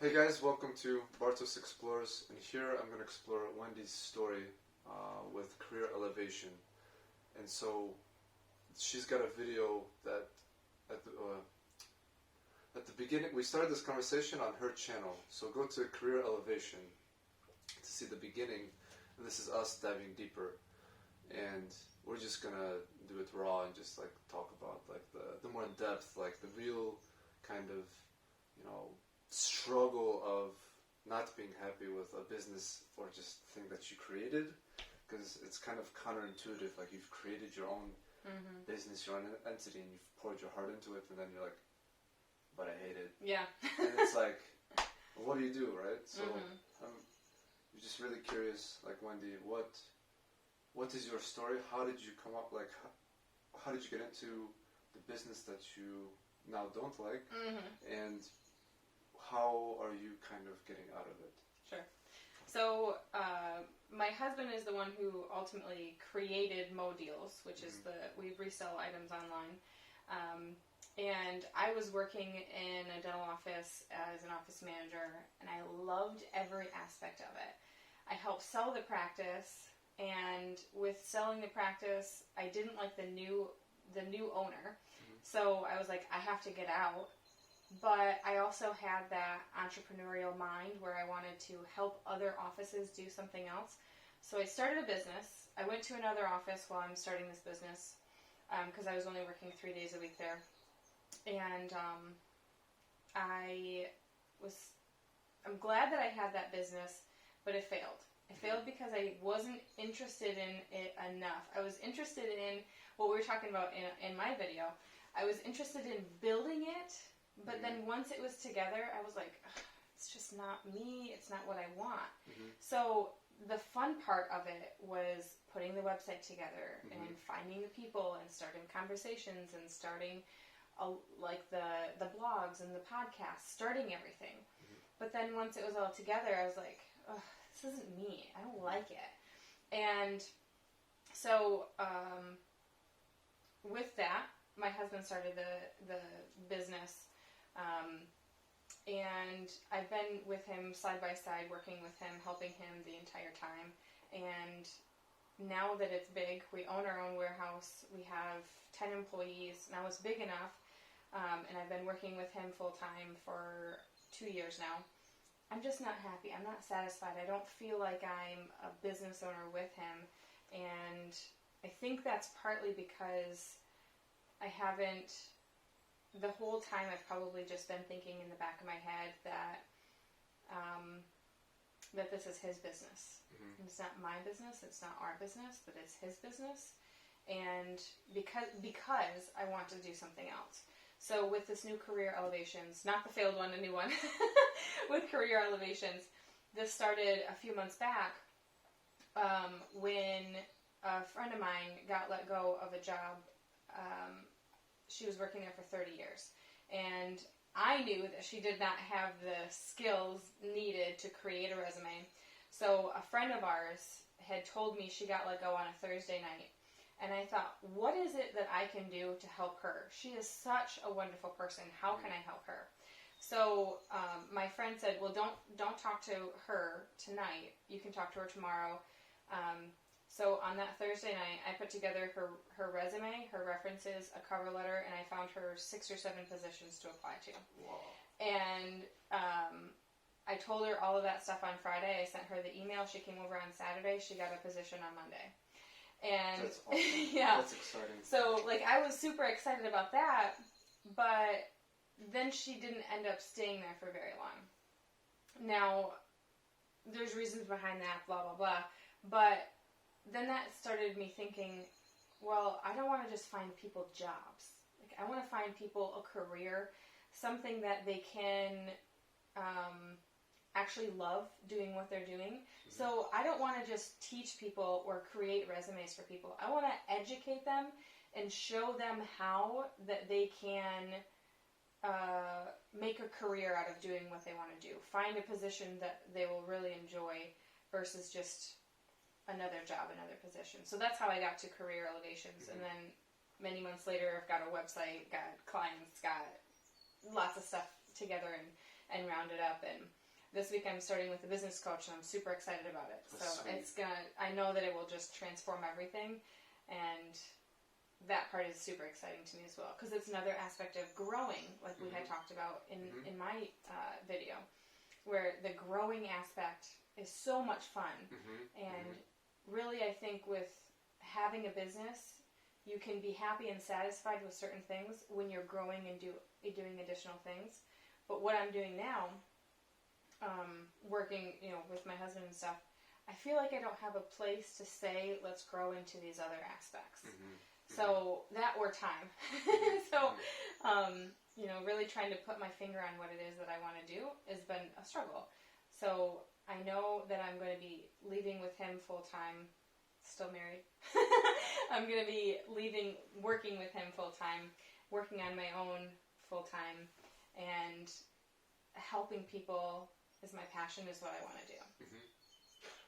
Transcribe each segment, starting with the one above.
Hey guys, welcome to Bartosz Explores, and here I'm going to explore Wendy's story with career elevation. And so she's got a video that at the beginning, we started this conversation on her channel, so go to Career Elevation to see the beginning, and this is us diving deeper. And we're just going to do it raw and just like talk about like the more in depth, like the real kind of, struggle of not being happy with a business or just thing that you created, because it's kind of counterintuitive. Like you've created your own business, your own entity, and you've poured your heart into it, and then you're like, but I hate it. Yeah. And it's like, well, what do you do, right? So I'm just really curious, like Wendy, what is your story? How did you come up? Like, how did you get into the business that you now don't like, and how are you kind of getting out of it? Sure. So my husband is the one who ultimately created Mo Deals, which is we resell items online. And I was working in a dental office as an office manager, and I loved every aspect of it. I helped sell the practice, and with selling the practice, I didn't like the new owner. So I was like, I have to get out. But I also had that entrepreneurial mind where I wanted to help other offices do something else. So I started a business. I went to another office while I'm starting this business because I was only working 3 days a week there. And I'm glad that I had that business, but it failed. It failed because I wasn't interested in it enough. I was interested in what we were talking about in my video. I was interested in building it. But then once it was together, I was like, it's just not me. It's not what I want. So the fun part of it was putting the website together and finding the people and starting conversations and starting like the blogs and the podcasts, starting everything. But then once it was all together, I was like, oh, this isn't me. I don't like it. And so with that, my husband started the business. And I've been with him side by side, working with him, helping him the entire time. And now that it's big, we own our own warehouse. We have 10 employees. Now it's big enough. And I've been working with him full time for 2 years now. I'm just not happy. I'm not satisfied. I don't feel like I'm a business owner with him. And I think that's partly because I haven't... The whole time I've probably just been thinking in the back of my head that that this is his business. It's not my business, it's not our business, but it's his business. And because I want to do something else. So with this new Career Elevations, not the failed one, a new one, with Career Elevations, this started a few months back when a friend of mine got let go of a job. She was working there for 30 years. And I knew that she did not have the skills needed to create a resume. So a friend of ours had told me she got let go on a Thursday night. And I thought, what is it that I can do to help her? She is such a wonderful person. How can I help her? So my friend said, well, don't talk to her tonight. You can talk to her tomorrow. So on that Thursday night, I put together her resume, her references, a cover letter, and I found her 6 or 7 positions to apply to. Wow. And I told her all of that stuff on Friday. I sent her the email. She came over on Saturday. She got a position on Monday. And that's awesome. Yeah. That's exciting. So like I was super excited about that, but then she didn't end up staying there for very long. Now, there's reasons behind that, blah, blah, blah. But then that started me thinking, well, I don't want to just find people jobs. Like, I want to find people a career, something that they can actually love doing what they're doing. So I don't want to just teach people or create resumes for people. I want to educate them and show them how that they can make a career out of doing what they want to do. Find a position that they will really enjoy versus just another job, another position. So that's how I got to Career Elevations. And then many months later, I've got a website, got clients, got lots of stuff together, and round it up. And this week I'm starting with a business coach, and I'm super excited about it. That's so sweet. I know that it will just transform everything, and that part is super exciting to me as well, because it's another aspect of growing, like we had talked about in my video, where the growing aspect is so much fun. And really, I think with having a business, you can be happy and satisfied with certain things when you're growing and doing additional things. But what I'm doing now, working, with my husband and stuff, I feel like I don't have a place to say, let's grow into these other aspects. So that or time. So, really trying to put my finger on what it is that I want to do has been a struggle. So I know that I'm going to be leaving with him full time, still married. I'm going to be working with him full time, working on my own full time, and helping people is my passion, is what I want to do.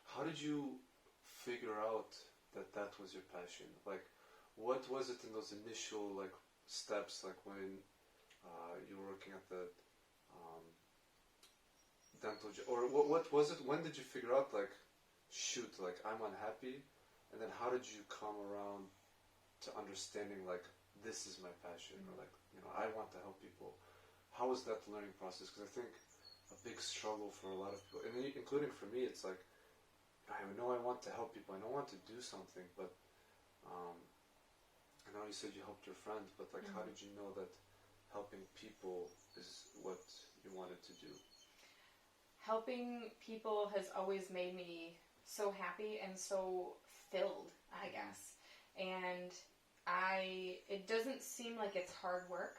How did you figure out that was your passion? Like, what was it in those initial steps, like when you were working at the dental or what was it? When did you figure out shoot, I'm unhappy, and then how did you come around to understanding this is my passion, or I want to help people? How was that learning process? Because I think a big struggle for a lot of people, and including for me, it's I know I want to help people, I know I want to do something, but I know you said you helped your friends, but how did you know that helping people is what you wanted to do? Helping people has always made me so happy and so filled, I guess. And it doesn't seem like it's hard work.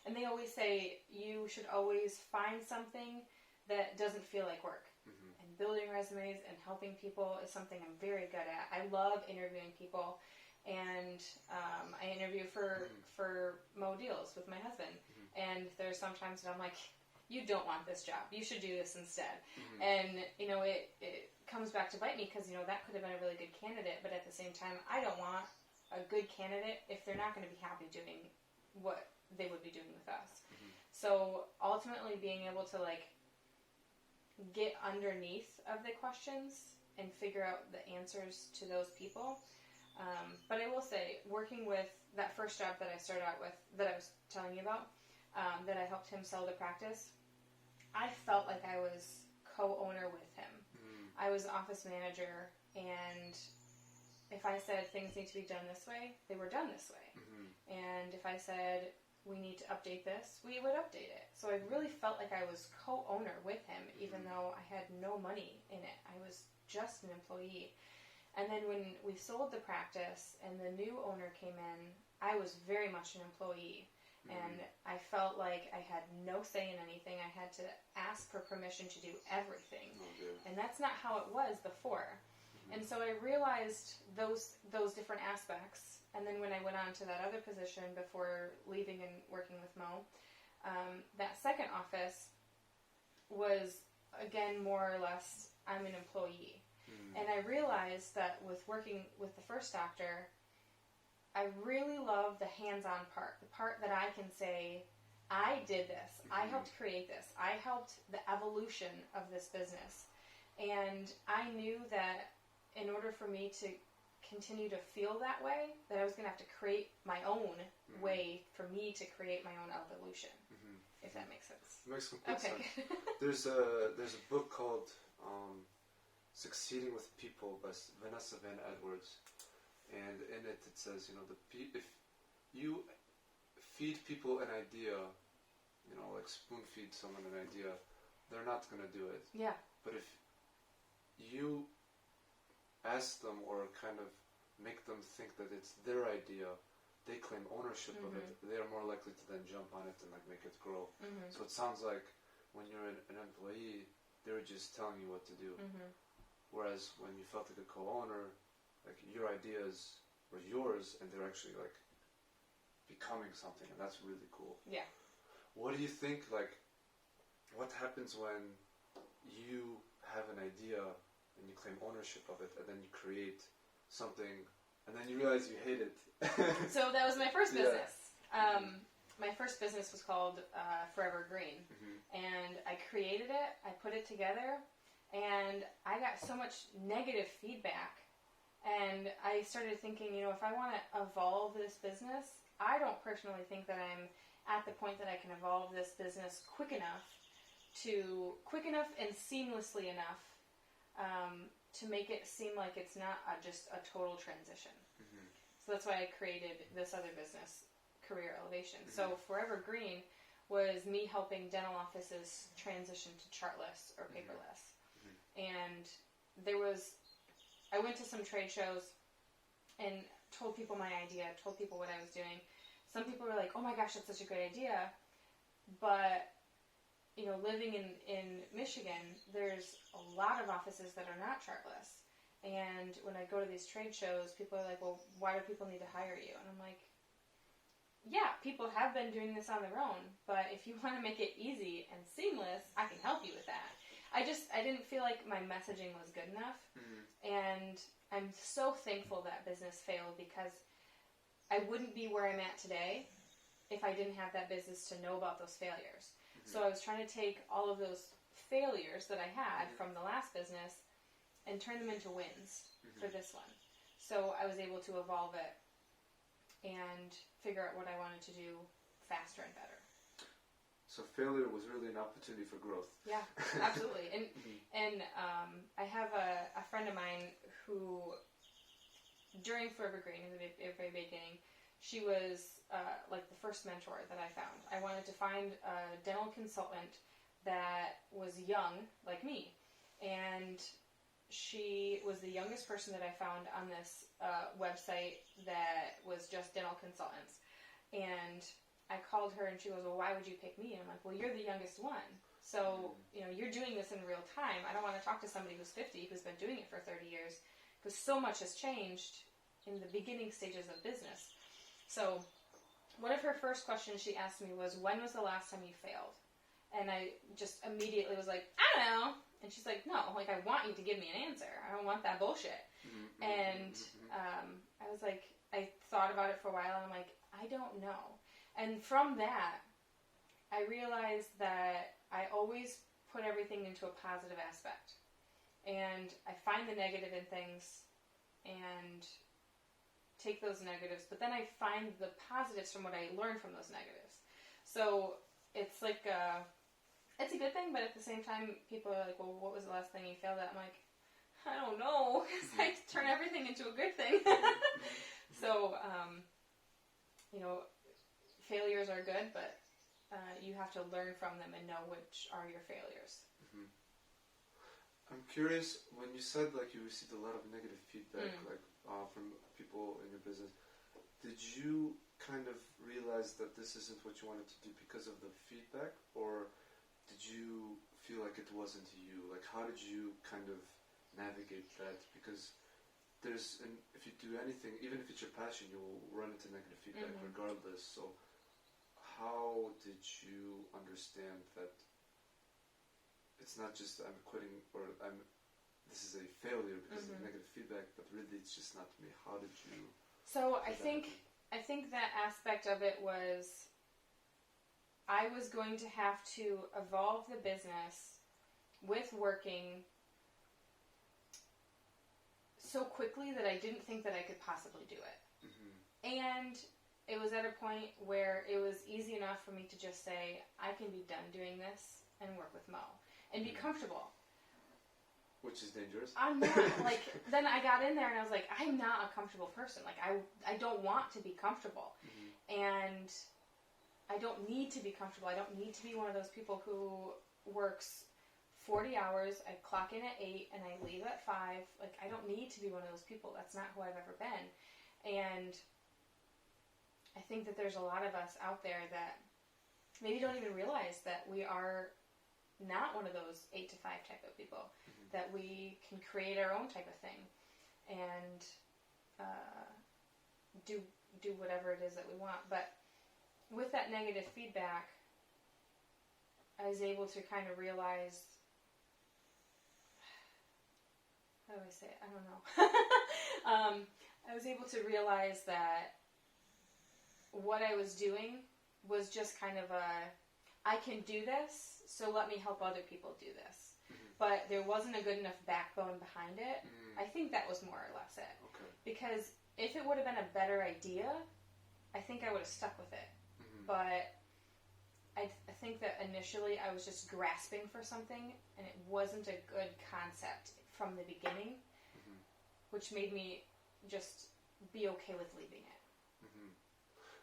And they always say you should always find something that doesn't feel like work. And building resumes and helping people is something I'm very good at. I love interviewing people. And I interview for Mo Deals with my husband. And there's sometimes that I'm like, you don't want this job. You should do this instead. And, it comes back to bite me because, that could have been a really good candidate. But at the same time, I don't want a good candidate if they're not going to be happy doing what they would be doing with us. So ultimately being able to, get underneath of the questions and figure out the answers to those people. But I will say, working with that first job that I started out with, that I was telling you about, that I helped him sell the practice, I felt like I was co-owner with him. I was office manager, and if I said things need to be done this way, they were done this way. And if I said we need to update this, we would update it. So I really felt like I was co-owner with him, even though I had no money in it. I was just an employee. And then when we sold the practice and the new owner came in, I was very much an employee. And I felt like I had no say in anything. I had to ask for permission to do everything. And that's not how it was before. And so I realized those different aspects. And then when I went on to that other position before leaving and working with Mo, that second office was, again, more or less, I'm an employee. And I realized that with working with the first doctor, I really love the hands-on part, the part that I can say, I did this, I helped create this, I helped the evolution of this business. And I knew that in order for me to continue to feel that way, that I was going to have to create my own way for me to create my own evolution, if that makes sense. It makes complete sense. There's a book called Succeeding with People by Vanessa Van Edwards, and in it says, if you feed people an idea, spoon feed someone an idea, they're not going to do it. Yeah. But if you ask them or kind of make them think that it's their idea, they claim ownership of it, they are more likely to then jump on it and make it grow. So it sounds like when you're an employee, they're just telling you what to do. Whereas when you felt like a co-owner, your ideas were yours and they're actually becoming something, and that's really cool. Yeah. What do you think, what happens when you have an idea and you claim ownership of it and then you create something and then you realize you hate it? So that was my first business. my first business was called Forever Green, and I created it, I put it together, and I got so much negative feedback, and I started thinking, you know, if I want to evolve this business, I don't personally think that I'm at the point that I can evolve this business quick enough and seamlessly enough to make it seem like it's not just a total transition. So that's why I created this other business, Career Elevation. So Forever Green was me helping dental offices transition to chartless or paperless. And I went to some trade shows and told people my idea, told people what I was doing. Some people were like, oh my gosh, that's such a great idea. But, you know, living in Michigan, there's a lot of offices that are not chartless. And when I go to these trade shows, people are like, well, why do people need to hire you? And I'm like, yeah, people have been doing this on their own, but if you want to make it easy and seamless, I can help you with that. I didn't feel like my messaging was good enough, and I'm so thankful that business failed, because I wouldn't be where I'm at today if I didn't have that business to know about those failures. So I was trying to take all of those failures that I had from the last business and turn them into wins for this one. So I was able to evolve it and figure out what I wanted to do faster and better. So failure was really an opportunity for growth. Yeah, absolutely. And I have a friend of mine who, during Forever Green, in the very beginning, she was like the first mentor that I found. I wanted to find a dental consultant that was young, like me. And she was the youngest person that I found on this website that was just dental consultants. And I called her and she goes, well, why would you pick me? And I'm like, well, you're the youngest one. So, you know, you're doing this in real time. I don't want to talk to somebody who's 50 who's been doing it for 30 years, because so much has changed in the beginning stages of business. So one of her first questions she asked me was, when was the last time you failed? And I just immediately was like, I don't know. And she's like, no, like, I want you to give me an answer. I don't want that bullshit. And I was like, I thought about it for a while, and I'm like, I don't know. And from that, I realized that I always put everything into a positive aspect. And I find the negative in things and take those negatives, but then I find the positives from what I learned from those negatives. So it's like, it's a good thing, but at the same time, people are like, well, what was the last thing you failed at? I'm like, I don't know, because I turn everything into a good thing. So, you know, failures are good, but you have to learn from them and know which are your failures. I'm curious, when you said like you received a lot of negative feedback, like from people in your business, did you kind of realize that this isn't what you wanted to do because of the feedback, or did you feel like it wasn't you? Like, how did you kind of navigate that? Because if you do anything, even if it's your passion, you'll run into negative feedback regardless. So how did you understand that it's not just I'm quitting or this is a failure because of negative feedback, but really it's just not me? How did you? So I think that aspect of it was, I was going to have to evolve the business with working so quickly that I didn't think that I could possibly do it. And it was at a point where it was easy enough for me to just say, I can be done doing this and work with Mo and be comfortable. Which is dangerous. I'm not, like, then I got in there and I was like, I'm not a comfortable person. Like, I don't want to be comfortable. And I don't need to be comfortable. I don't need to be one of those people who works 40 hours, I clock in at 8, and I leave at 5. Like, I don't need to be one of those people. That's not who I've ever been. And I think that there's a lot of us out there that maybe don't even realize that we are not one of those 8 to 5 type of people, that we can create our own type of thing and do whatever it is that we want. But with that negative feedback, I was able to kind of realize, how do I say it? I don't know. I was able to realize that what I was doing was just kind of I can do this, so let me help other people do this. But there wasn't a good enough backbone behind it. I think that was more or less it. Okay. Because if it would have been a better idea, I think I would have stuck with it. But I think that initially I was just grasping for something, and it wasn't a good concept from the beginning, which made me just be okay with leaving it.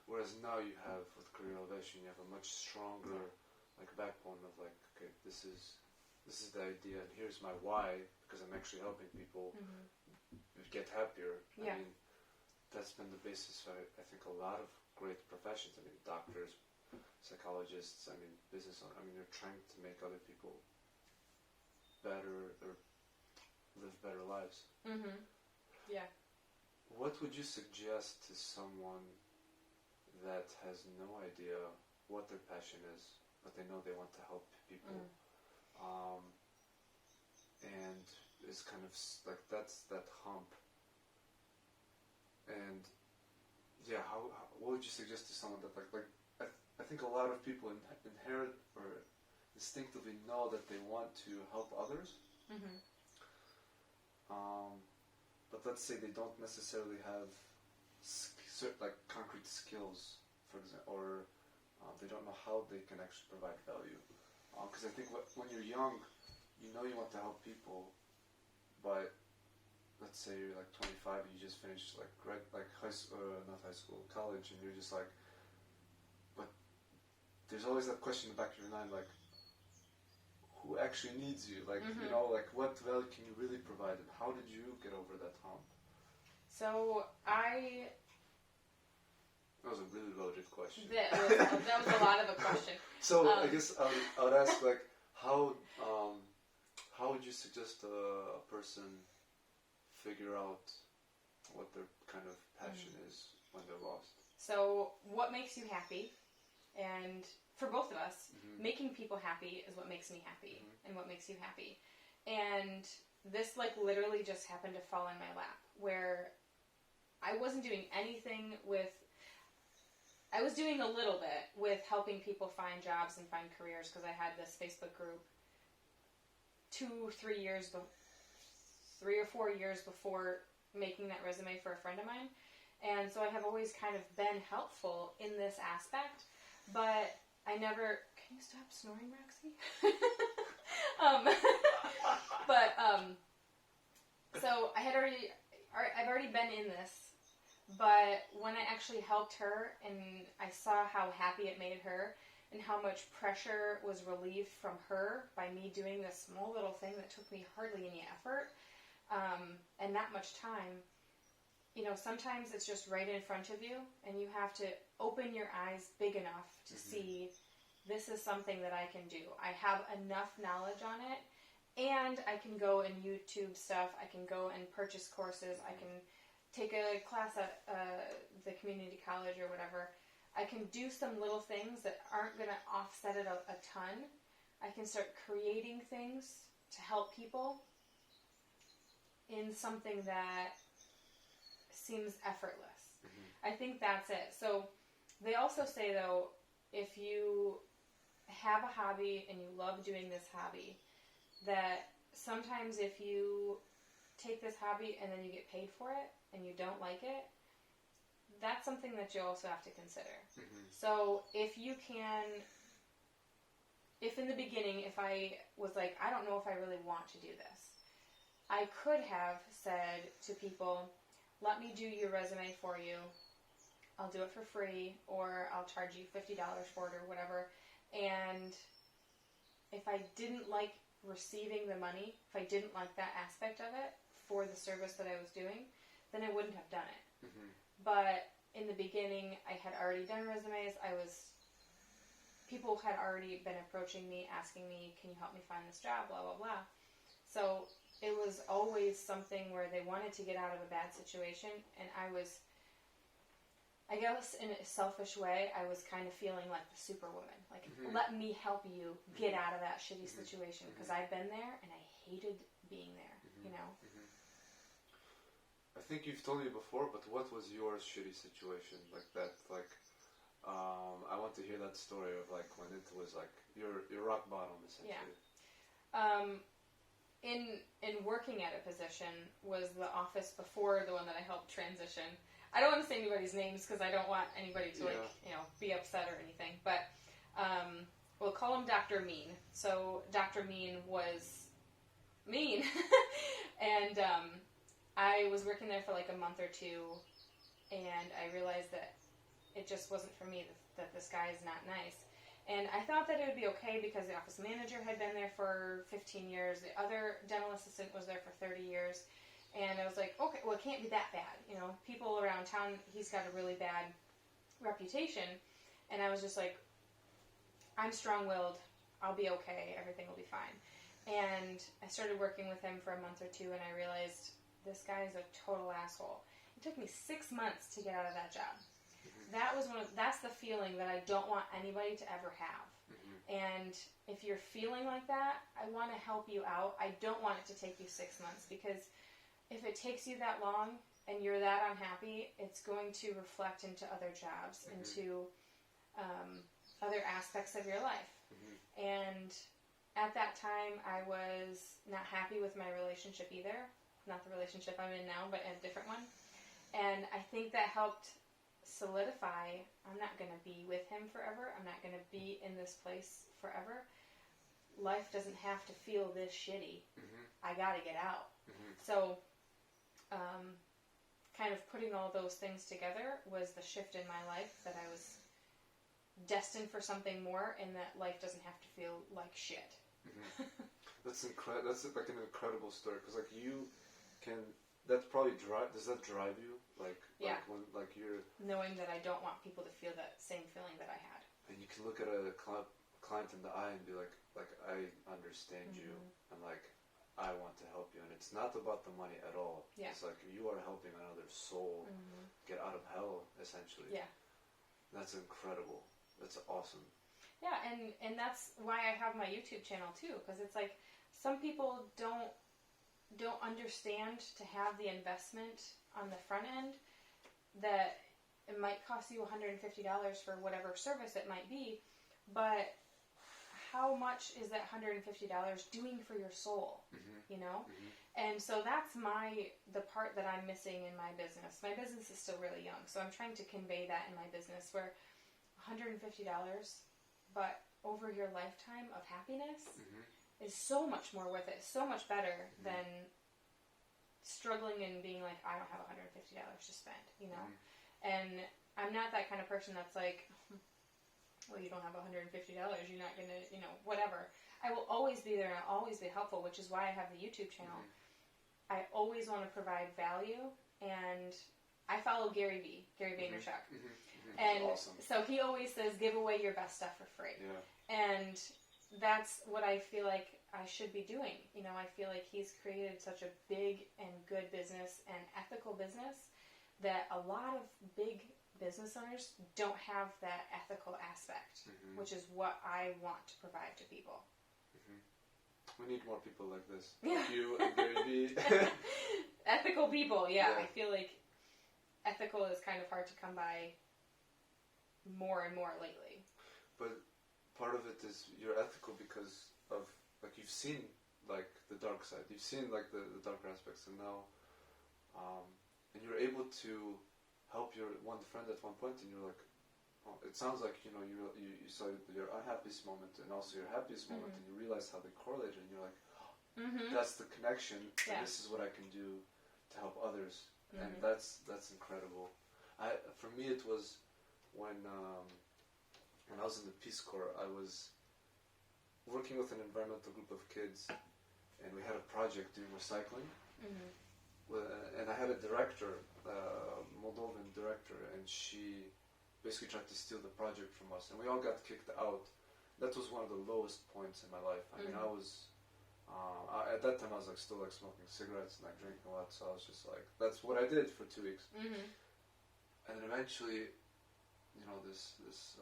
Whereas now you have, with career elevation, you have a much stronger backbone of okay, this is the idea, and here's my why, because I'm actually helping people get happier. Yeah. I mean, that's been the basis for, I think, a lot of great professions. I mean, doctors, psychologists, I mean, business owners. I mean, they're trying to make other people better or live better lives. Yeah. What would you suggest to someone that has no idea what their passion is, but they know they want to help people, and is kind of that's that hump? And yeah, what would you suggest to someone that I think a lot of people inherit or instinctively know that they want to help others, but let's say they don't necessarily have certain concrete skills, for example, or they don't know how they can actually provide value. Because I think when you're young, you know you want to help people, but let's say you're 25 and you just finished college, and you're just but there's always that question in the back of your mind, who actually needs you? You know, what value can you really provide, and how did you get over that hump? So That was a really loaded question. That was a lot of a question. So I guess I would ask, how would you suggest a person figure out what their kind of passion is when they're lost? So what makes you happy? And for both of us, making people happy is what makes me happy, and what makes you happy. And this literally just happened to fall in my lap, where I wasn't doing anything with... I was doing a little bit with helping people find jobs and find careers, because I had this Facebook group 3 or 4 years before making that resume for a friend of mine. And so I have always kind of been helpful in this aspect, but I never... Can you stop snoring, Roxy? So I've already been in this, but when I actually helped her and I saw how happy it made her and how much pressure was relieved from her by me doing this small little thing that took me hardly any effort, and that much time, sometimes it's just right in front of you, and you have to open your eyes big enough to see, this is something that I can do. I have enough knowledge on it, and I can go and YouTube stuff. I can go and purchase courses. I can take a class at the community college or whatever. I can do some little things that aren't going to offset it a ton. I can start creating things to help people in something that seems effortless. I think that's it. So they also say, though, if you have a hobby and you love doing this hobby, that sometimes if you take this hobby and then you get paid for it and you don't like it, that's something that you also have to consider. So if in the beginning, if I was I don't know if I really want to do this, I could have said to people, let me do your resume for you. I'll do it for free, or I'll charge you $50 for it, or whatever. And if I didn't like receiving the money, if I didn't like that aspect of it for the service that I was doing, then I wouldn't have done it. But in the beginning, I had already done resumes. People had already been approaching me, asking me, can you help me find this job, blah, blah, blah. So it was always something where they wanted to get out of a bad situation, and I guess in a selfish way, I was kind of feeling like the superwoman. Let me help you get out of that shitty situation, because I've been there, and I hated being there, I think you've told me before, but what was your shitty situation like that? I want to hear that story of like when it was like your rock bottom essentially. Yeah. In working at a position was the office before the one that I helped transition. I don't want to say anybody's names because I don't want anybody to be upset or anything. But we'll call him Dr. Mean. So Dr. Mean was mean, and I was working there for like a month or two, and I realized that it just wasn't for me. That this guy is not nice. And I thought that it would be okay because the office manager had been there for 15 years. The other dental assistant was there for 30 years. And I was like, okay, well, it can't be that bad. You know, people around town, he's got a really bad reputation. And I was just like, I'm strong-willed. I'll be okay. Everything will be fine. And I started working with him for a month or two, and I realized this guy is a total asshole. It took me 6 months to get out of that job. That's the feeling that I don't want anybody to ever have. Mm-hmm. And if you're feeling like that, I want to help you out. I don't want it to take you 6 months, because if it takes you that long and you're that unhappy, it's going to reflect into other jobs, mm-hmm. into other aspects of your life. Mm-hmm. And at that time, I was not happy with my relationship either. Not the relationship I'm in now, but a different one. And I think that helped solidify, I'm not going to be with him forever. I'm not going to be in this place forever. Life doesn't have to feel this shitty. Mm-hmm. I got to get out. Mm-hmm. So, kind of putting all those things together was the shift in my life, that I was destined for something more, and that life doesn't have to feel like shit. Mm-hmm. That's like an incredible story, because like you can. That's probably does that drive you? Like when you're knowing that I don't want people to feel that same feeling that I had. And you can look at a client in the eye and be like I understand mm-hmm. you, and like I want to help you, and it's not about the money at all. Yeah. It's like you are helping another soul mm-hmm. get out of hell, essentially. Yeah. That's incredible. That's awesome. Yeah, and that's why I have my YouTube channel too, because it's like some people don't understand to have the investment on the front end, that it might cost you $150 for whatever service it might be, but how much is that $150 doing for your soul? Mm-hmm. You know? Mm-hmm. And so that's the part that I'm missing in my business. My business is still really young, so I'm trying to convey that in my business, where $150, but over your lifetime of happiness mm-hmm. is so much more worth it, so much better mm-hmm. than struggling and being like, I don't have $150 to spend, you know? Mm-hmm. And I'm not that kind of person that's like, well, you don't have $150, you're not going to, whatever. I will always be there, and I'll always be helpful, which is why I have the YouTube channel. Mm-hmm. I always want to provide value, and I follow Gary Vaynerchuk. Mm-hmm. Mm-hmm. And awesome. So he always says, give away your best stuff for free. Yeah. And that's what I feel like I should be doing. I feel like he's created such a big and good business and ethical business that a lot of big business owners don't have that ethical aspect, mm-hmm. which is what I want to provide to people. Mm-hmm. We need more people like this. Like you and Gary Vee. Ethical people, yeah. I feel like ethical is kind of hard to come by more and more lately. But part of it is you're ethical because of, like, you've seen, like, the dark side. You've seen, like, the darker aspects, and now, and you're able to help your one friend at one point, and you're like, oh, it sounds like, you saw your unhappiest moment and also your happiest moment, mm-hmm. and you realize how they correlated, and you're like, oh, mm-hmm. that's the connection, and this is what I can do to help others, mm-hmm. and that's incredible. For me, it was when I was in the Peace Corps. I was working with an environmental group of kids, and we had a project doing recycling. Mm-hmm. And I had a director, Moldovan director, and she basically tried to steal the project from us, and we all got kicked out. That was one of the lowest points in my life. I mean, I was at that time I was still smoking cigarettes and drinking a lot, so I was just like, that's what I did for 2 weeks. Mm-hmm. And then eventually, this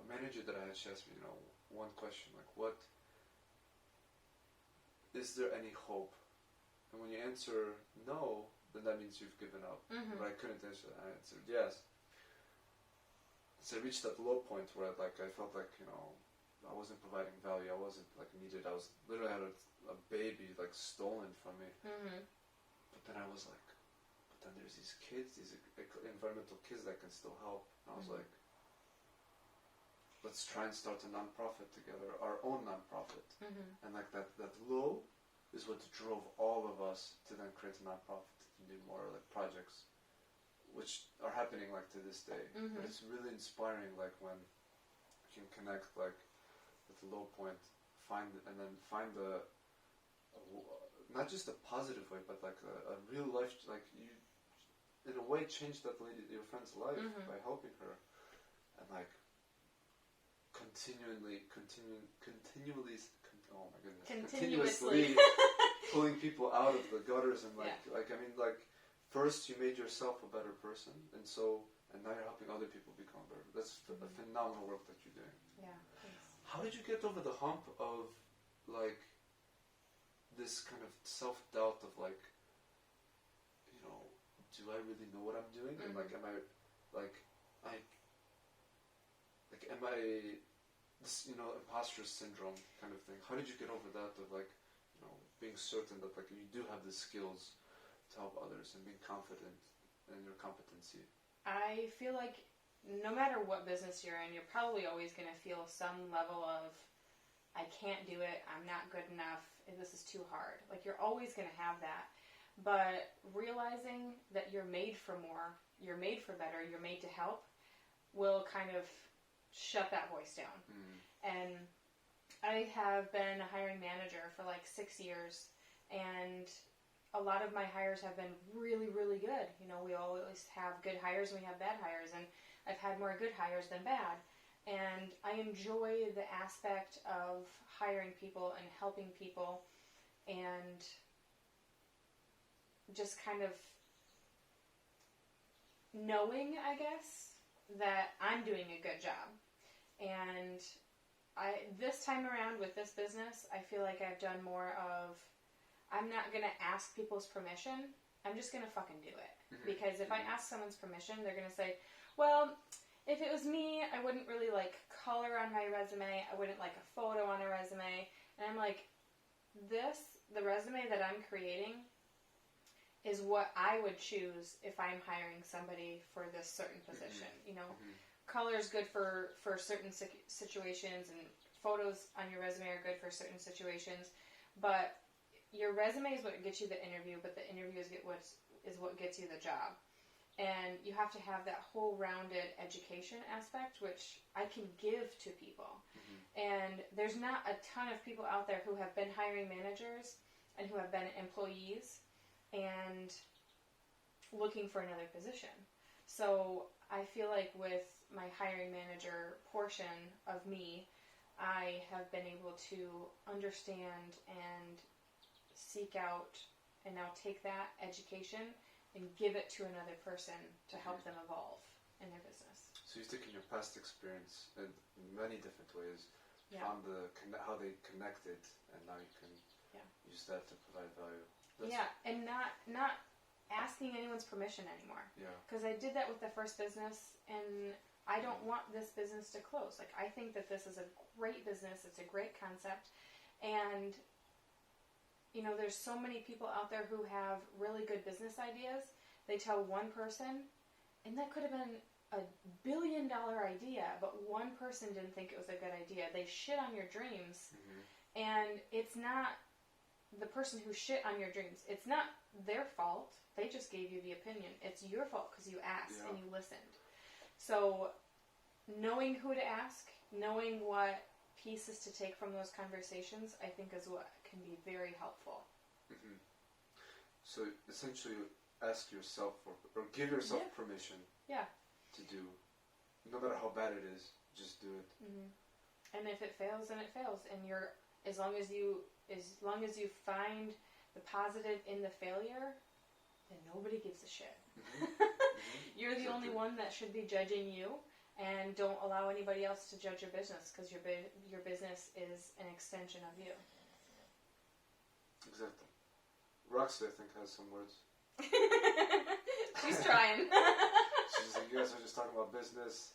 manager that I had, she asked me, one question, like, what is there any hope? And when you answer no, then that means you've given up. Mm-hmm. But I couldn't answer that. I answered yes. So I reached that low point where I felt like, you know, I wasn't providing value. I wasn't like needed. I was literally had a baby like stolen from me. Mm-hmm. But then I was like, but then there's these kids, these environmental kids that can still help. And I was like, let's try and start a non-profit together, our own non-profit. And like that low is what drove all of us to then create a non-profit and do more like projects, which are happening like to this day. But it's really inspiring, like when you can connect like with the low point, find the not just a positive way, but like a real life, like you in a way changed that lady, your friend's life by helping her, and like continuously pulling people out of the gutters and first you made yourself a better person, and now you're helping other people become better. That's a phenomenal work that you're doing. Yeah, thanks. How did you get over the hump of like this kind of self-doubt of like, you know, do I really know what I'm doing? And like, am I this, you know, imposter syndrome kind of thing? How did you get over that of like, you know, being certain that like you do have the skills to help others and being confident in your competency? I feel like no matter what business you're in, you're probably always going to feel some level of, I can't do it, I'm not good enough, this is too hard. Like, you're always going to have that. But realizing that you're made for more, you're made for better, you're made to help, will kind of shut that voice down. And I have been a hiring manager for like 6 years, and a lot of my hires have been really, really good. You know, we always have good hires and we have bad hires, and I've had more good hires than bad. And I enjoy the aspect of hiring people and helping people and just kind of knowing, I guess, that I'm doing a good job. And this time around with this business, I feel like I've done more of, I'm not going to ask people's permission. I'm just going to fucking do it. Because if I ask someone's permission, they're going to say, well, if it was me, I wouldn't really like color on my resume. I wouldn't like a photo on a resume. And I'm like, the resume that I'm creating is what I would choose if I'm hiring somebody for this certain position. You know, color is good for certain situations, and photos on your resume are good for certain situations. But your resume is what gets you the interview, but the interview is what gets you the job. And you have to have that whole rounded education aspect, which I can give to people. And there's not a ton of people out there who have been hiring managers and who have been employees and looking for another position. So I feel like with my hiring manager portion of me, I have been able to understand and seek out and now take that education and give it to another person to help them evolve in their business. So you've taken your past experience in many different ways, found how they connected, and now you can use that to provide value. And not asking anyone's permission anymore. Because I did that with the first business, and I don't want this business to close. Like, I think that this is a great business. It's a great concept, and you know, there's so many people out there who have really good business ideas. They tell one person, and that could have been a $1 billion idea, but one person didn't think it was a good idea. They shit on your dreams, and it's not the person who shit on your dreams. It's not their fault. They just gave you the opinion. It's your fault because you asked and you listened. So knowing who to ask, knowing what pieces to take from those conversations, I think is what can be very helpful. So essentially ask yourself or give yourself permission to do, no matter how bad it is, just do it. And if it fails, then it fails, and as long as you find the positive in the failure, then nobody gives a shit. You're the only one that should be judging you, and don't allow anybody else to judge your business, because your business is an extension of you. Exactly. Roxy, I think, has some words. She's trying. She's like, you guys are just talking about business.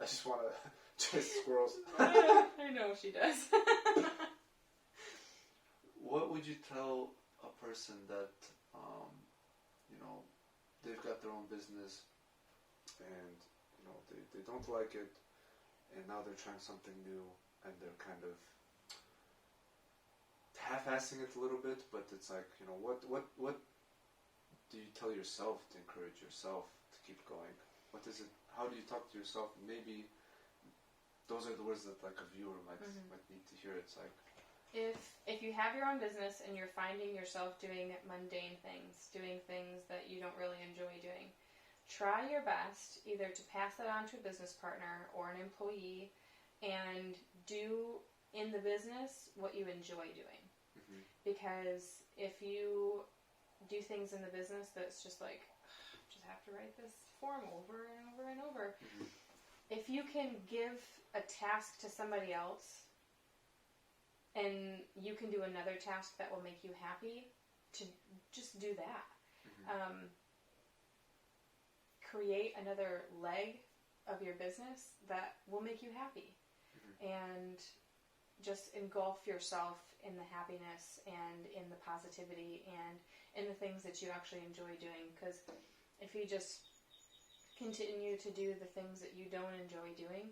I just want to chase squirrels. I know she does. What would you tell a person that, they've got their own business and, they don't like it, and now they're trying something new and they're kind of half-assing it a little bit, but it's like, what do you tell yourself to encourage yourself to keep going? What is it? How do you talk to yourself? Maybe those are the words that like a viewer might need to hear. It's like, if you have your own business and you're finding yourself doing mundane things, doing things that you don't really enjoy doing, try your best either to pass that on to a business partner or an employee and do in the business what you enjoy doing. Because if you do things in the business that's just like, just have to write this form over and over and over. If you can give a task to somebody else and you can do another task that will make you happy, to just do that. Create another leg of your business that will make you happy. And just engulf yourself in the happiness and in the positivity and in the things that you actually enjoy doing. Because if you just continue to do the things that you don't enjoy doing,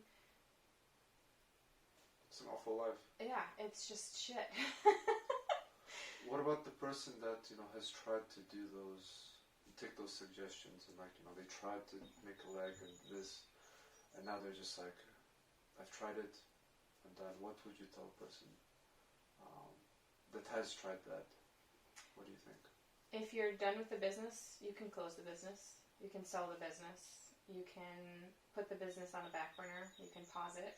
it's an awful life. Yeah, it's just shit. What about the person that, has tried to do take those suggestions and they tried to make a leg and this, and now they're just like, I've tried it, and then what would you tell a person that has tried that? What do you think? If you're done with the business, you can close the business. You can sell the business. You can put the business on a back burner. You can pause it.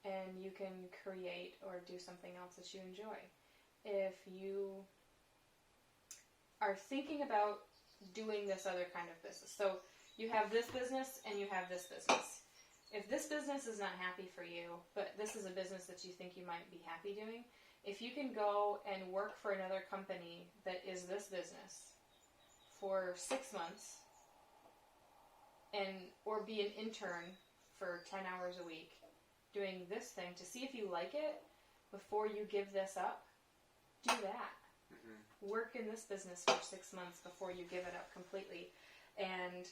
And you can create or do something else that you enjoy. If you are thinking about doing this other kind of business. So you have this business and you have this business. If this business is not happy for you, but this is a business that you think you might be happy doing, if you can go and work for another company that is this business for 6 months or be an intern for 10 hours a week doing this thing to see if you like it before you give this up, do that. Work in this business for 6 months before you give it up completely. And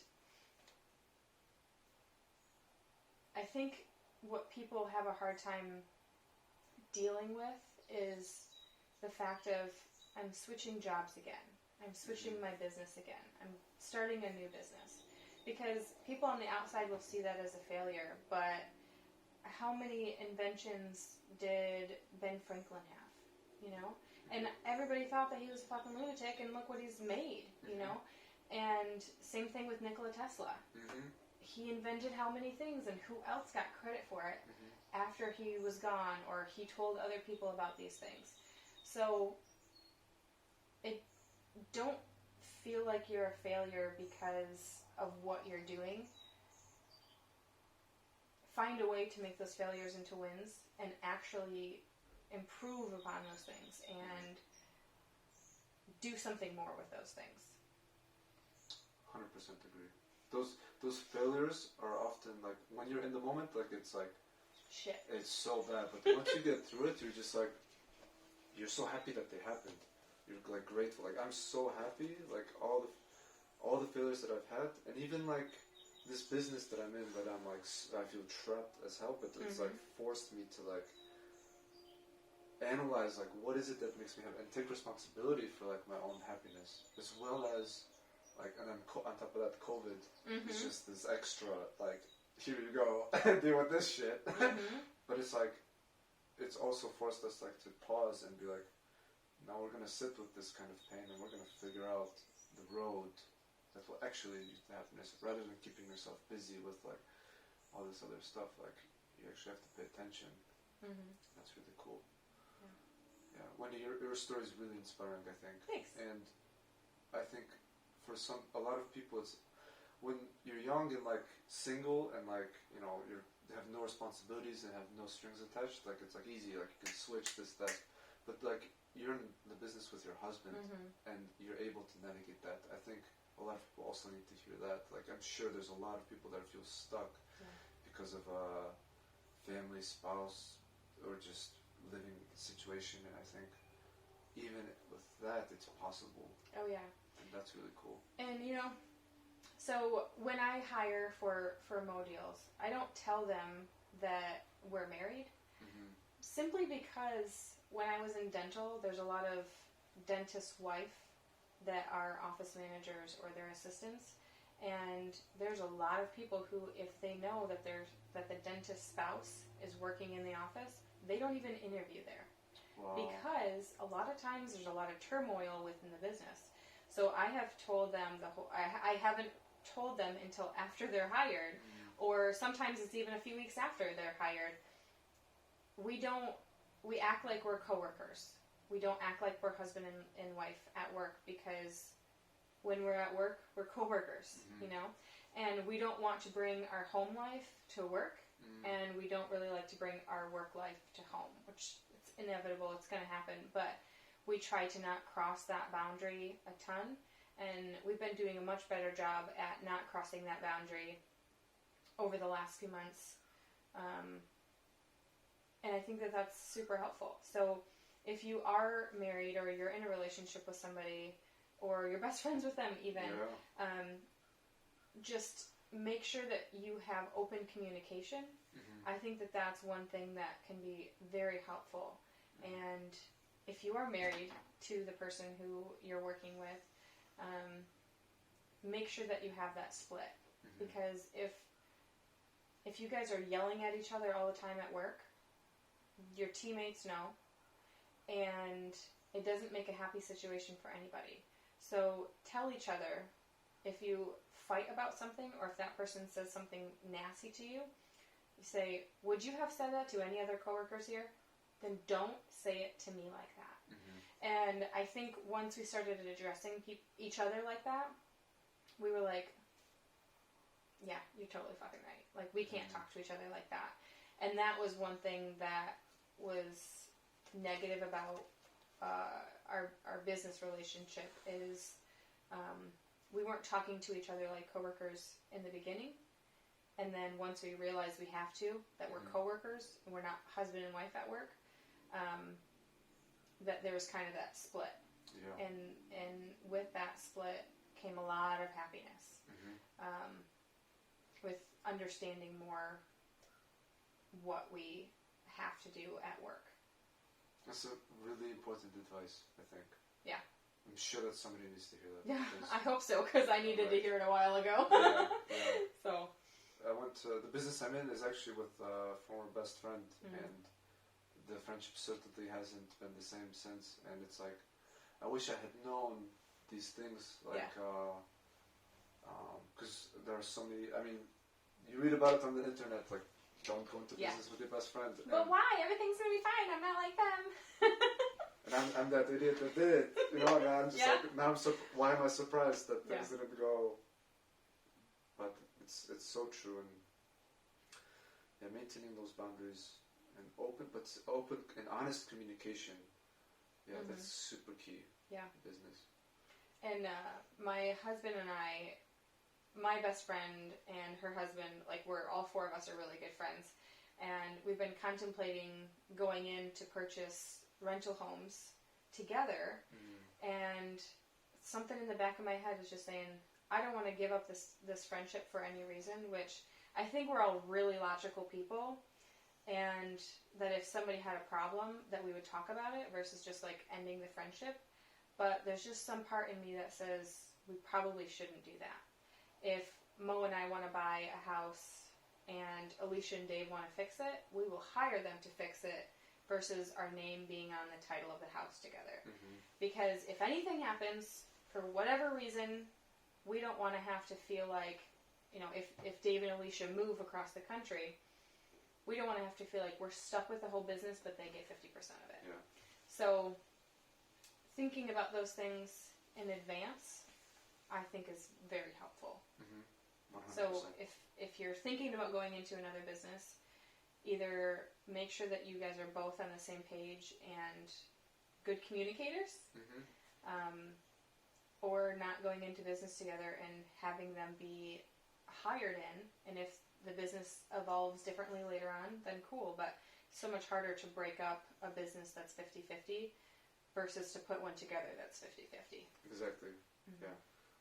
I think what people have a hard time dealing with is the fact of, I'm switching jobs again. I'm switching my business again. I'm starting a new business. Because people on the outside will see that as a failure, but how many inventions did Ben Franklin have, And everybody thought that he was a fucking lunatic, and look what he's made, And same thing with Nikola Tesla. He invented how many things, and who else got credit for it after he was gone, or he told other people about these things. So, don't feel like you're a failure because of what you're doing. Find a way to make those failures into wins and actually improve upon those things and do something more with those things. 100% agree. Those failures are often like, when you're in the moment, like it's like shit. It's so bad, but once you get through it, you're just like, you're so happy that they happened. You're like grateful. Like, I'm so happy. Like all the failures that I've had, and even like this business that I'm in, that I'm like, I feel trapped as hell, but it's like forced me to like analyze like what is it that makes me happy and take responsibility for like my own happiness, as well as like, and then on top of that, COVID is just this extra like, here you go, deal with this shit. But it's like, it's also forced us like to pause and be like, now we're gonna sit with this kind of pain and we're gonna figure out the road that will actually lead to happiness, rather than keeping yourself busy with like all this other stuff. Like, you actually have to pay attention. That's really cool. Yeah, Wendy, your story is really inspiring, I think. Thanks. And I think for a lot of people, it's when you're young and like single and like, you have no responsibilities and have no strings attached, like it's like easy, like you can switch this, that. But like, you're in the business with your husband and you're able to navigate that. I think a lot of people also need to hear that. Like, I'm sure there's a lot of people that feel stuck because of a family, spouse, or just living situation. And I think even with that, it's possible. Oh yeah. And that's really cool. And so when I hire for Mo Deals, I don't tell them that we're married, simply because when I was in dental, there's a lot of dentist wife that are office managers or their assistants, and there's a lot of people who, if they know that the dentist spouse is working in the office, they don't even interview there. Wow. Because a lot of times there's a lot of turmoil within the business. So I have told them I haven't told them until after they're hired, or sometimes it's even a few weeks after they're hired. We act like we're coworkers. We don't act like we're husband and wife at work, because when we're at work, we're coworkers, and we don't want to bring our home life to work, and we don't really like to bring our work life to home, which it's inevitable, it's going to happen, but we try to not cross that boundary a ton, and we've been doing a much better job at not crossing that boundary over the last few months. And I think that that's super helpful. So if you are married or you're in a relationship with somebody, or you're best friends with them even, just make sure that you have open communication. I think that that's one thing that can be very helpful. And if you are married to the person who you're working with, make sure that you have that split. Because if you guys are yelling at each other all the time at work, your teammates know, and it doesn't make a happy situation for anybody. So tell each other if you fight about something, or if that person says something nasty to you. You say, would you have said that to any other coworkers here? Then don't say it to me like that. And I think once we started addressing each other like that, we were like, yeah, you're totally fucking right. Like, we can't talk to each other like that. And that was one thing that was negative about our business relationship, is we weren't talking to each other like coworkers in the beginning. And then once we realized we have to, that we're coworkers, and we're not husband and wife at work, that there was kind of that split. Yeah. And with that split came a lot of happiness, with understanding more what we have to do at work. That's a really important advice, I think. Yeah. I'm sure that somebody needs to hear that. Yeah, I hope so, because I needed to hear it a while ago. Yeah. So. I went to, the business I'm in is actually with a former best friend, and the friendship certainly hasn't been the same since. And it's like, I wish I had known these things, like, because there are so many, I mean, you read about it on the internet, like, don't go into business with your best friend. But why? Everything's going to be fine. I'm not like them. And I'm that idiot that did it, and I'm just like, now why am I surprised that things didn't go? But it's so true, and maintaining those boundaries and open and honest communication, that's super key. Yeah, in business. And my husband and I, my best friend and her husband, like, we're all four of us are really good friends, and we've been contemplating going in to purchase rental homes together, and something in the back of my head is just saying, I don't want to give up this friendship for any reason, which I think we're all really logical people, and that if somebody had a problem, that we would talk about it versus just like ending the friendship. But there's just some part in me that says we probably shouldn't do that. If Mo and I want to buy a house and Alicia and Dave want to fix it, we will hire them to fix it versus our name being on the title of the house together. Because if anything happens, for whatever reason, we don't want to have to feel like, if Dave and Alicia move across the country, we don't want to have to feel like we're stuck with the whole business, but they get 50% of it. Yeah. So thinking about those things in advance, I think, is very helpful. 100%. So if you're thinking about going into another business, either make sure that you guys are both on the same page and good communicators, or not going into business together and having them be hired in. And if the business evolves differently later on, then cool. But so much harder to break up a business that's 50-50 versus to put one together that's 50-50. Exactly. Mm-hmm. Yeah.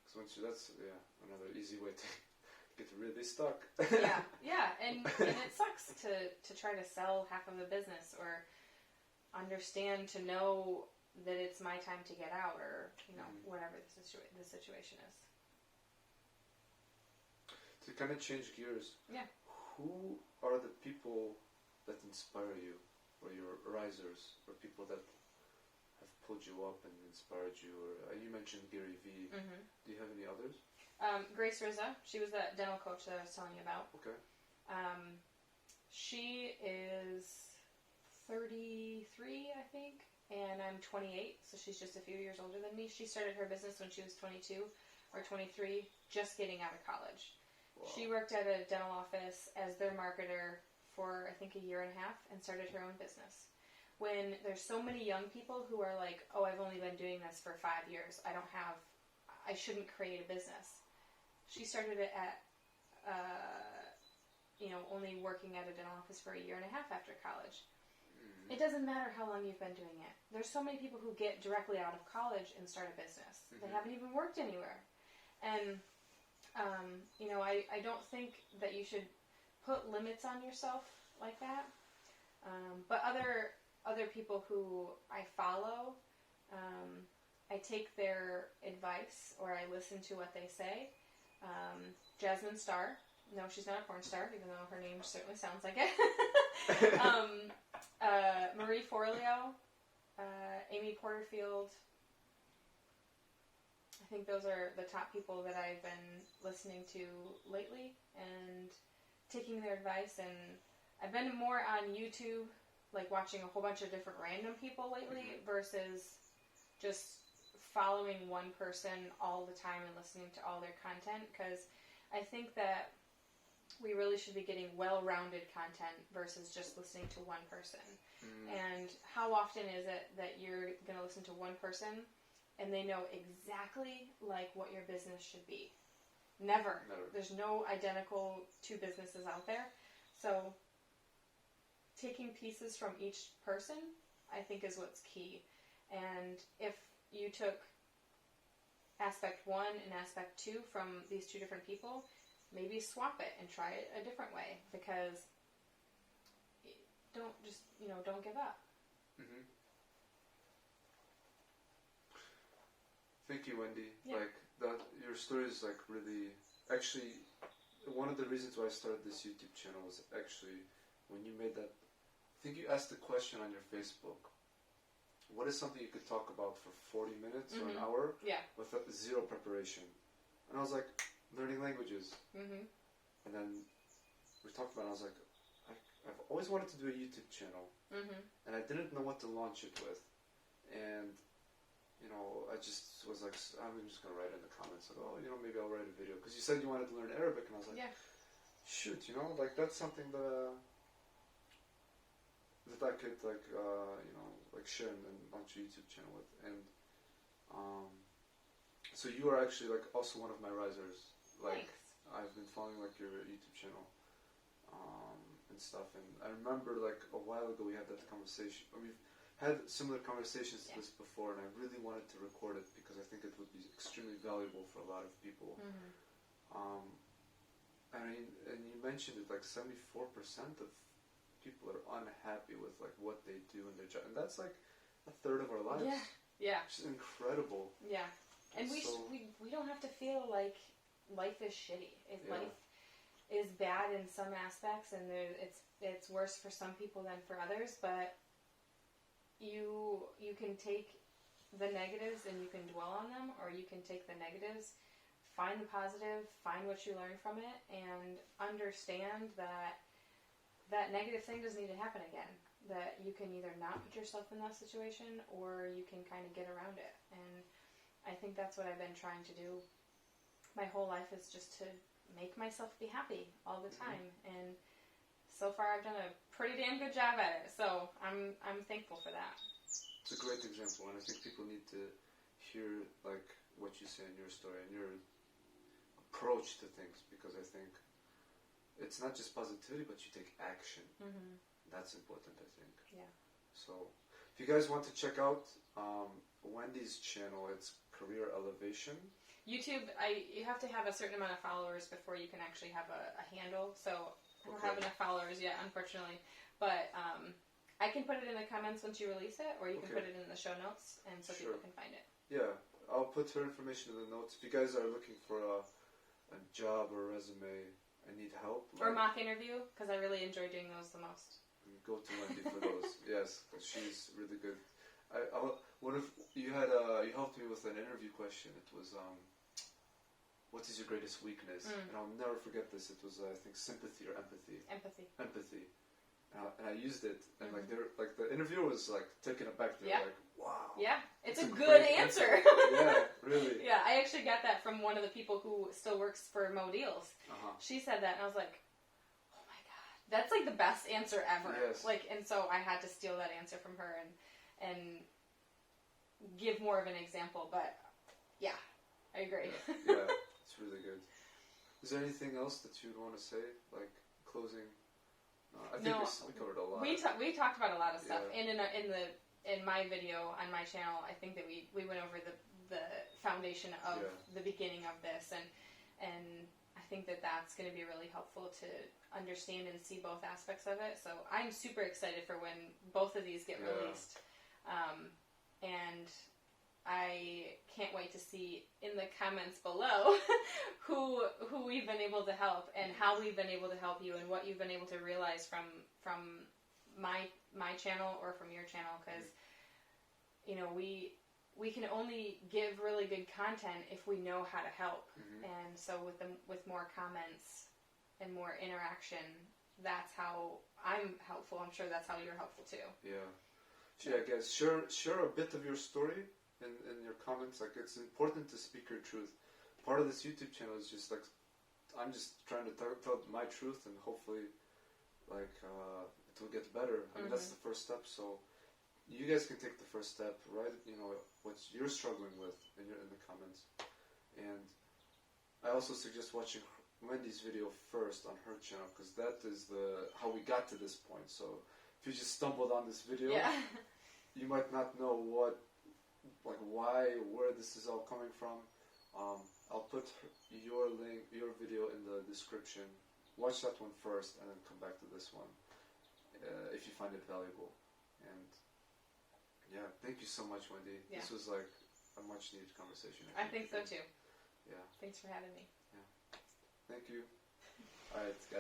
Because that's another easy way to get really stuck. yeah, and it sucks to try to sell half of a business or understand to know that it's my time to get out, or whatever the situation is. To kind of change gears, who are the people that inspire you, or your risers, or people that have pulled you up and inspired you? Or you mentioned Gary Vee. Mm-hmm. Do you have any others? Grace Rizza, she was that dental coach that I was telling you about. Okay. She is 33, I think, and I'm 28, so she's just a few years older than me. She started her business when she was 22 or 23, just getting out of college. Wow. She worked at a dental office as their marketer for, I think, a year and a half, and started her own business. When there's so many young people who are like, oh, I've only been doing this for 5 years, I shouldn't create a business. She started it at, only working at a dental office for a year and a half after college. It doesn't matter how long you've been doing it. There's so many people who get directly out of college and start a business. They haven't even worked anywhere. And, I don't think that you should put limits on yourself like that. But other people who I follow, I take their advice, or I listen to what they say. Jasmine Star. No, she's not a porn star, even though her name certainly sounds like it. Marie Forleo, Amy Porterfield. I think those are the top people that I've been listening to lately and taking their advice. And I've been more on YouTube, like watching a whole bunch of different random people lately versus just following one person all the time and listening to all their content, because I think that we really should be getting well-rounded content versus just listening to one person. And how often is it that you're going to listen to one person and they know exactly like what your business should be? Never. There's no identical two businesses out there. So taking pieces from each person, I think, is what's key. And if you took aspect 1 and aspect 2 from these two different people, maybe swap it and try it a different way, because don't give up. Mm-hmm. Thank you, Wendy. Yeah. Your story is really, actually, one of the reasons why I started this YouTube channel was actually when you made that, I think you asked the question on your Facebook, what is something you could talk about for 40 minutes or an hour with zero preparation? And I was like, learning languages. Mm-hmm. And then we talked about it, I was like, I've always wanted to do a YouTube channel, and I didn't know what to launch it with. And, I just was like, I'm just going to write in the comments, like, maybe I'll write a video. Because you said you wanted to learn Arabic, and I was like, shoot, that's something that I could, share and launch a YouTube channel with. And, so you are actually, also one of my risers. Thanks. I've been following, your YouTube channel, and stuff. And I remember, a while ago we had that conversation. We've had similar conversations to this before, and I really wanted to record it because I think it would be extremely valuable for a lot of people. And you mentioned it, 74% of people are unhappy with, what they do in their job. And that's, a third of our lives. Yeah. Which is incredible. Yeah. And we don't have to feel like life is shitty. Life is bad in some aspects, and it's worse for some people than for others, but you can take the negatives and you can dwell on them, or you can take the negatives, find the positive, find what you learn from it, and understand that negative thing doesn't need to happen again. That you can either not put yourself in that situation, or you can kind of get around it. And I think that's what I've been trying to do my whole life, is just to make myself be happy all the time. And so far I've done a pretty damn good job at it. So I'm thankful for that. It's a great example, and I think people need to hear what you say in your story and your approach to things, because I think it's not just positivity, but you take action. Mm-hmm. That's important, I think. Yeah. So, if you guys want to check out Wendy's channel, it's Career Elevation. YouTube, you have to have a certain amount of followers before you can actually have a handle. So I don't have enough followers yet, unfortunately. But I can put it in the comments once you release it, or you can put it in the show notes, and so people can find it. Yeah, I'll put her information in the notes. If you guys are looking for a job or resume and need help, or mock interview, because I really enjoy doing those the most. Go to Wendy for those. Yes, she's really good. You helped me with an interview question. It was what is your greatest weakness? And I'll never forget this. It was I think sympathy or empathy. Empathy. And I used it, and the interviewer was like taken aback. They were like, "Wow." Yeah, it's a good answer. Yeah, really. Yeah, I actually got that from one of the people who still works for Mo Deals. She said that, and I was like, "Oh my god, that's like the best answer ever." Yes. And so I had to steal that answer from her and give more of an example. But yeah, I agree. Yeah, it's really good. Is there anything else that you'd want to say, like closing? I think we covered a lot. We talked about a lot of stuff, and in my video on my channel, I think that we went over the foundation of the beginning of this, and I think that that's going to be really helpful to understand and see both aspects of it. So I'm super excited for when both of these get released, and I can't wait to see in the comments below who we've been able to help and how we've been able to help you and what you've been able to realize from my channel or from your channel, because we can only give really good content if we know how to help. And so with more comments and more interaction, that's how I'm helpful. I'm sure that's how you're helpful too. Yeah, guys, share a bit of your story in your comments. Like, it's important to speak your truth. Part of this YouTube channel is just like I'm just trying to tell my truth, and hopefully it will get better. I mean, that's the first step. So you guys can take the first step, right? What you're struggling with in the comments. And I also suggest watching Wendy's video first on her channel, because that is how we got to this point. So if you just stumbled on this video, you might not know where this is all coming from. I'll put your video in the description. Watch that one first, and then come back to this one if you find it valuable. And yeah, thank you so much, Wendy. Yeah. This was like a much needed conversation. I think so too. Yeah. Thanks for having me. Yeah. Thank you. All right, guys.